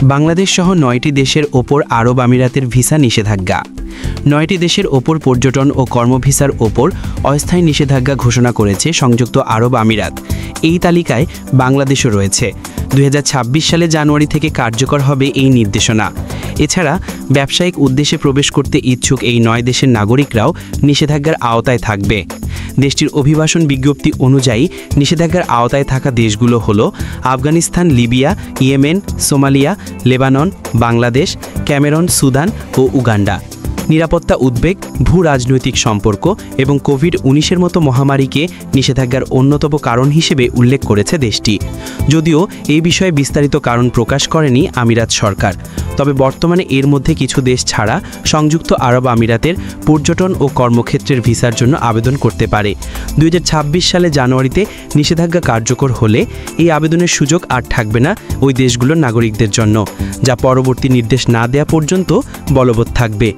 বাংলাদেশ সহ ৯টি দেশের ওপর আরব আমিরাতের ভিসা নিষেধাজ্ঞা। ৯টি দেশের ওপর পর্যটন ও কর্মভিসার ওপর অস্থায়ী নিষেধাজ্ঞা ঘোষণা করেছে সংযুক্ত আরব আমিরাত। এই তালিকায় বাংলাদেশও রয়েছে। ২০২৬ সালে জানুয়ারি থেকে কার্যকর হবে এই নির্দেশনা। এছাড়া ব্যবসায়িক উদ্দেশ্যে প্রবেশ করতে ইচ্ছুক এই ৯ দেশের নাগরিকরাও নিষেধাজ্ঞার আওতায় থাকবে। দেশটির অভিবাসন বিজ্ঞপ্তি অনুযায়ী নিষেধাজ্ঞার আওতায় থাকা দেশগুলো হলো Afghanistan, Libya, Yemen, Somalia, Lebanon, Bangladesh, Cameroon, Sudan ও উগান্ডা। নিরাপত্তা উদ্বেগ, ভূ রাজনৈতিক সম্পর্ক এবং কোভিড-১৯ মতো মহামারীকে নিষেধাজ্ঞার অন্যতম কারণ হিসেবে উল্লেখ করেছে দেশটি। যদিও এই বিষয়ে বিস্তারিত কারণ প্রকাশ করেনি আমিরাত সরকার। তবে বর্তমানে এর মধ্যে কিছু দেশ ছাড়া সংযুক্ত আরব আমিরাতের পর্যটন ও কর্মক্ষেত্রের ভিসার জন্য আবেদন করতে পারে। ২০২৬ সালে জানুয়ারিতে নিষেধাজ্ঞা কার্যকর হলে এই আবেদনের সুযোগ আর থাকবে না ওই দেশগুলোর নাগরিকদের জন্য, যা পরবর্তী নির্দেশ না দেওয়া পর্যন্ত বলবৎ থাকবে।